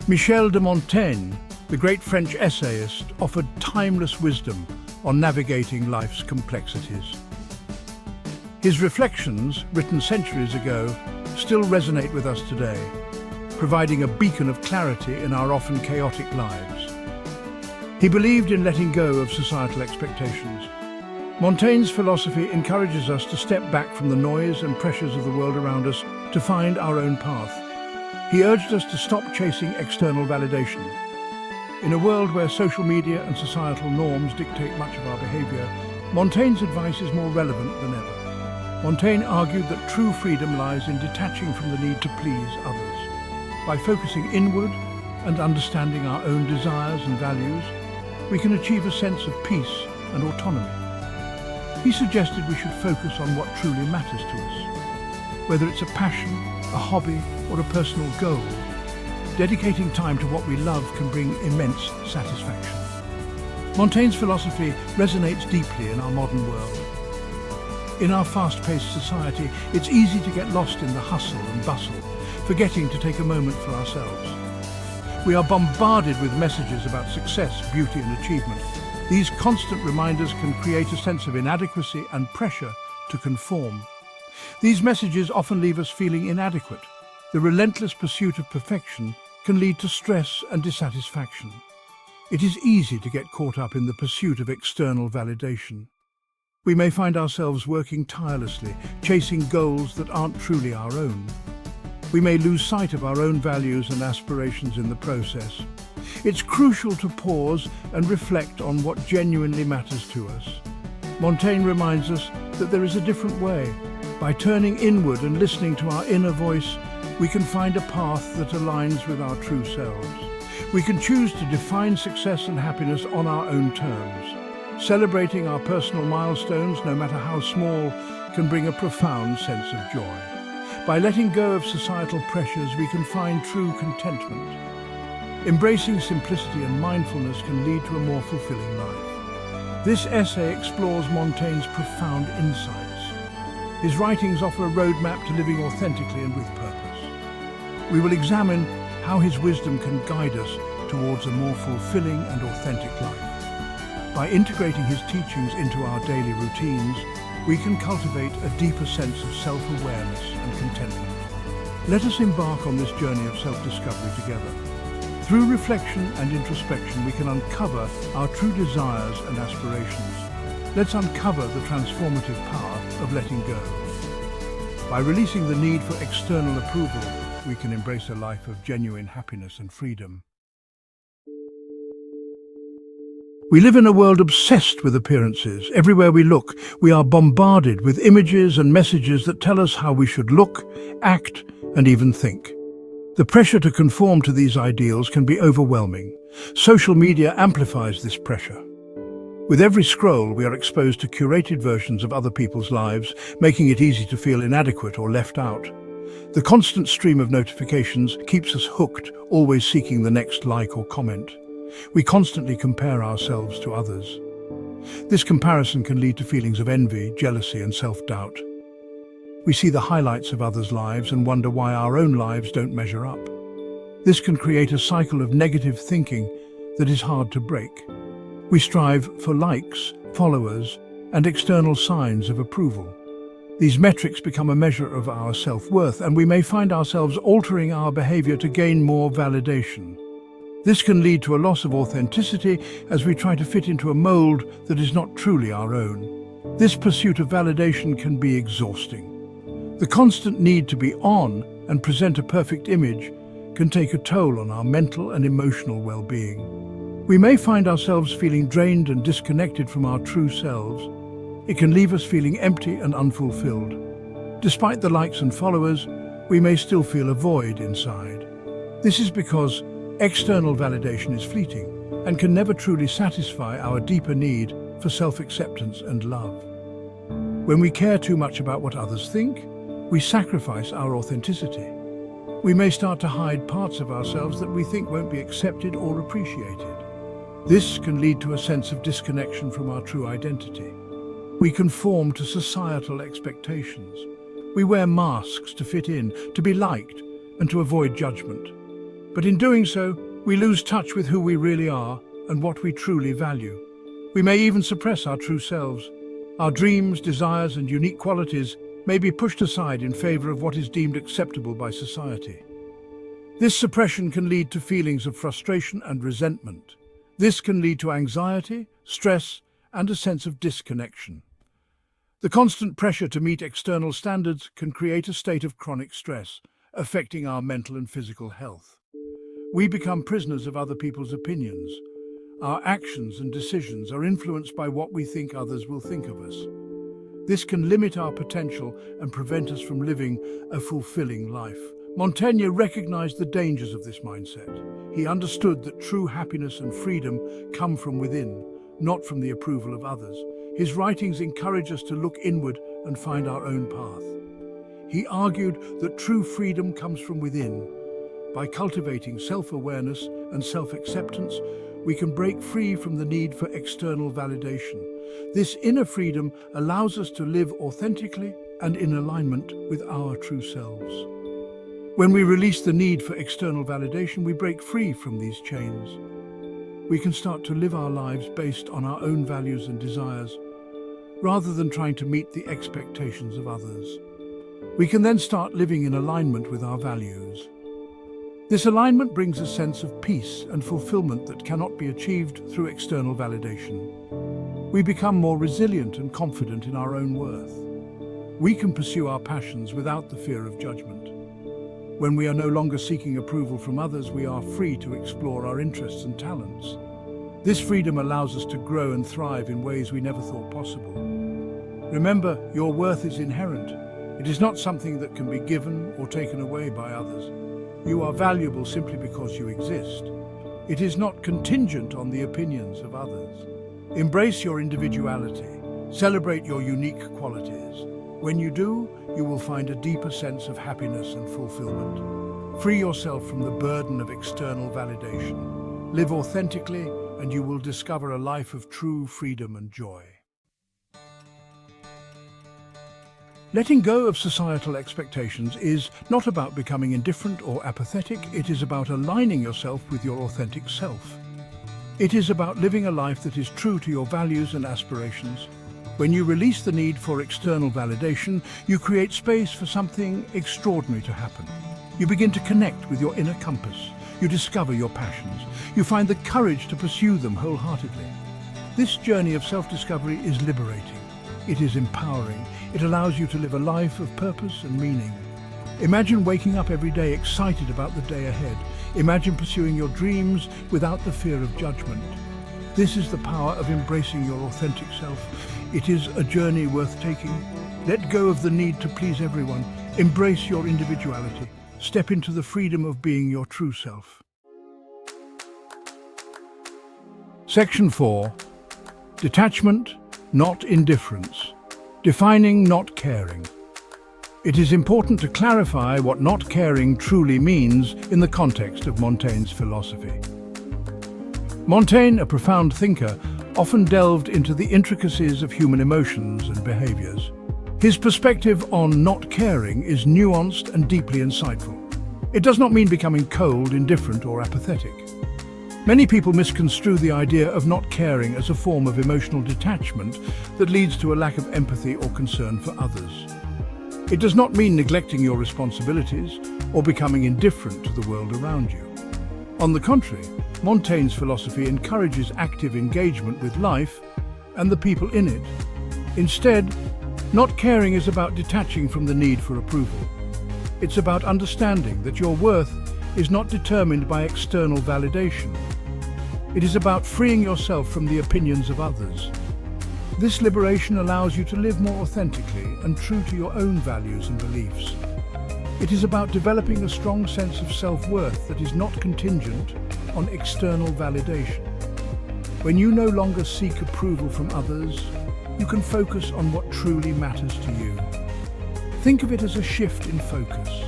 Michel de Montaigne, the great French essayist, offered timeless wisdom on navigating life's complexities. His reflections, written centuries ago, still resonate with us today, providing a beacon of clarity in our often chaotic lives. He believed in letting go of societal expectations. Montaigne's philosophy encourages us to step back from the noise and pressures of the world around us to find our own path. He urged us to stop chasing external validation. In a world where social media and societal norms dictate much of our behavior, Montaigne's advice is more relevant than ever. Montaigne argued that true freedom lies in detaching from the need to please others. By focusing inward and understanding our own desires and values, we can achieve a sense of peace and autonomy. He suggested we should focus on what truly matters to us, whether it's a passion, a hobby, or a personal goal. Dedicating time to what we love can bring immense satisfaction. Montaigne's philosophy resonates deeply in our modern world. In our fast-paced society, it's easy to get lost in the hustle and bustle, forgetting to take a moment for ourselves. We are bombarded with messages about success, beauty, and achievement. These constant reminders can create a sense of inadequacy and pressure to conform. These messages often leave us feeling inadequate. The relentless pursuit of perfection can lead to stress and dissatisfaction. It is easy to get caught up in the pursuit of external validation. We may find ourselves working tirelessly, chasing goals that aren't truly our own. We may lose sight of our own values and aspirations in the process. It's crucial to pause and reflect on what genuinely matters to us. Montaigne reminds us that there is a different way. By turning inward and listening to our inner voice, we can find a path that aligns with our true selves. We can choose to define success and happiness on our own terms. Celebrating our personal milestones, no matter how small, can bring a profound sense of joy. By letting go of societal pressures, we can find true contentment. Embracing simplicity and mindfulness can lead to a more fulfilling life. This essay explores Montaigne's profound insights. His writings offer a roadmap to living authentically and with purpose. We will examine how his wisdom can guide us towards a more fulfilling and authentic life. By integrating his teachings into our daily routines, we can cultivate a deeper sense of self-awareness and contentment. Let us embark on this journey of self-discovery together. Through reflection and introspection, we can uncover our true desires and aspirations. Let's uncover the transformative power of letting go. By releasing the need for external approval, we can embrace a life of genuine happiness and freedom. We live in a world obsessed with appearances. Everywhere we look, we are bombarded with images and messages that tell us how we should look, act, and even think. The pressure to conform to these ideals can be overwhelming. Social media amplifies this pressure. With every scroll, we are exposed to curated versions of other people's lives, making it easy to feel inadequate or left out. The constant stream of notifications keeps us hooked, always seeking the next like or comment. We constantly compare ourselves to others. This comparison can lead to feelings of envy, jealousy, and self-doubt. We see the highlights of others' lives and wonder why our own lives don't measure up. This can create a cycle of negative thinking that is hard to break. We strive for likes, followers, and external signs of approval. These metrics become a measure of our self-worth, and we may find ourselves altering our behavior to gain more validation. This can lead to a loss of authenticity as we try to fit into a mold that is not truly our own. This pursuit of validation can be exhausting. The constant need to be on and present a perfect image can take a toll on our mental and emotional well-being. We may find ourselves feeling drained and disconnected from our true selves. It can leave us feeling empty and unfulfilled. Despite the likes and followers, we may still feel a void inside. This is because external validation is fleeting and can never truly satisfy our deeper need for self-acceptance and love. When we care too much about what others think, we sacrifice our authenticity. We may start to hide parts of ourselves that we think won't be accepted or appreciated. This can lead to a sense of disconnection from our true identity. We conform to societal expectations. We wear masks to fit in, to be liked, and to avoid judgment. But in doing so, we lose touch with who we really are and what we truly value. We may even suppress our true selves. Our dreams, desires, and unique qualities may be pushed aside in favor of what is deemed acceptable by society. This suppression can lead to feelings of frustration and resentment. This can lead to anxiety, stress, and a sense of disconnection. The constant pressure to meet external standards can create a state of chronic stress, affecting our mental and physical health. We become prisoners of other people's opinions. Our actions and decisions are influenced by what we think others will think of us. This can limit our potential and prevent us from living a fulfilling life. Montaigne recognized the dangers of this mindset. He understood that true happiness and freedom come from within, not from the approval of others. His writings encourage us to look inward and find our own path. He argued that true freedom comes from within. By cultivating self-awareness and self-acceptance, we can break free from the need for external validation. This inner freedom allows us to live authentically and in alignment with our true selves. When we release the need for external validation, we break free from these chains. We can start to live our lives based on our own values and desires, rather than trying to meet the expectations of others. We can then start living in alignment with our values. This alignment brings a sense of peace and fulfillment that cannot be achieved through external validation. We become more resilient and confident in our own worth. We can pursue our passions without the fear of judgment. When we are no longer seeking approval from others, we are free to explore our interests and talents. This freedom allows us to grow and thrive in ways we never thought possible. Remember, your worth is inherent. It is not something that can be given or taken away by others. You are valuable simply because you exist. It is not contingent on the opinions of others. Embrace your individuality. Celebrate your unique qualities. When you do, you will find a deeper sense of happiness and fulfillment. Free yourself from the burden of external validation. Live authentically, and you will discover a life of true freedom and joy. Letting go of societal expectations is not about becoming indifferent or apathetic. It is about aligning yourself with your authentic self. It is about living a life that is true to your values and aspirations. When you release the need for external validation, you create space for something extraordinary to happen. You begin to connect with your inner compass. You discover your passions. You find the courage to pursue them wholeheartedly. This journey of self-discovery is liberating. It is empowering. It allows you to live a life of purpose and meaning. Imagine waking up every day excited about the day ahead. Imagine pursuing your dreams without the fear of judgment. This is the power of embracing your authentic self. It is a journey worth taking. Let go of the need to please everyone. Embrace your individuality. Step into the freedom of being your true self. Section 4. Detachment, not indifference. Defining not caring. It is important to clarify what not caring truly means in the context of Montaigne's philosophy. Montaigne, a profound thinker, often delved into the intricacies of human emotions and behaviors. His perspective on not caring is nuanced and deeply insightful. It does not mean becoming cold, indifferent, or apathetic. Many people misconstrue the idea of not caring as a form of emotional detachment that leads to a lack of empathy or concern for others. It does not mean neglecting your responsibilities or becoming indifferent to the world around you. On the contrary, Montaigne's philosophy encourages active engagement with life and the people in it. Instead, not caring is about detaching from the need for approval. It's about understanding that your worth is not determined by external validation. It is about freeing yourself from the opinions of others. This liberation allows you to live more authentically and true to your own values and beliefs. It is about developing a strong sense of self-worth that is not contingent on external validation. When you no longer seek approval from others, you can focus on what truly matters to you. Think of it as a shift in focus.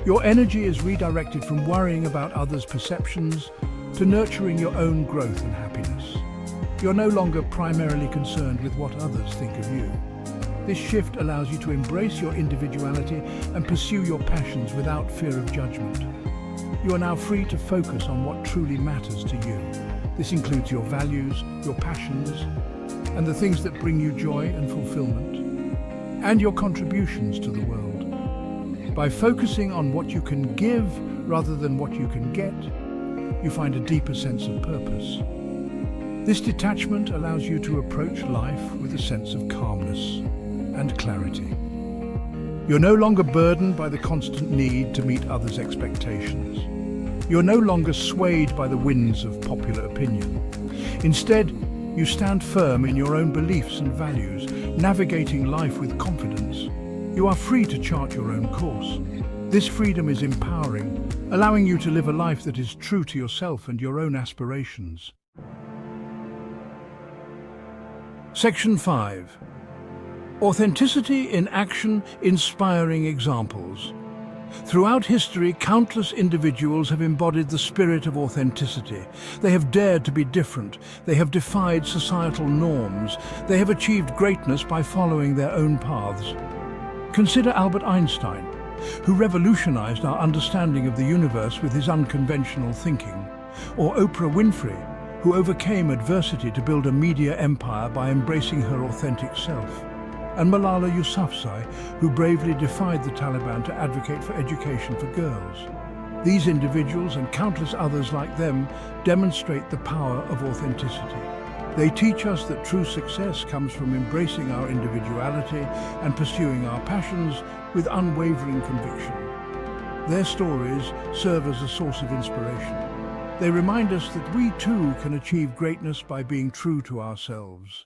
Your energy is redirected from worrying about others' perceptions to nurturing your own growth and happiness. You're no longer primarily concerned with what others think of you. This shift allows you to embrace your individuality and pursue your passions without fear of judgment. you are now free to focus on what truly matters to you. This includes your values, your passions, and the things that bring you joy and fulfillment, and your contributions to the world. By focusing on what you can give rather than what you can get, you find a deeper sense of purpose. This detachment allows you to approach life with a sense of calmness and clarity. You're no longer burdened by the constant need to meet others' expectations. You're no longer swayed by the winds of popular opinion. Instead, you stand firm in your own beliefs and values, navigating life with confidence. You are free to chart your own course. This freedom is empowering, allowing you to live a life that is true to yourself and your own aspirations. Section 5. Authenticity in action, inspiring examples. Throughout history, countless individuals have embodied the spirit of authenticity. They have dared to be different. They have defied societal norms. They have achieved greatness by following their own paths. Consider Albert Einstein, who revolutionized our understanding of the universe with his unconventional thinking, or Oprah Winfrey, who overcame adversity to build a media empire by embracing her authentic self, and Malala Yousafzai, who bravely defied the Taliban to advocate for education for girls. These individuals and countless others like them demonstrate the power of authenticity. They teach us that true success comes from embracing our individuality and pursuing our passions with unwavering conviction. Their stories serve as a source of inspiration. They remind us that we too can achieve greatness by being true to ourselves.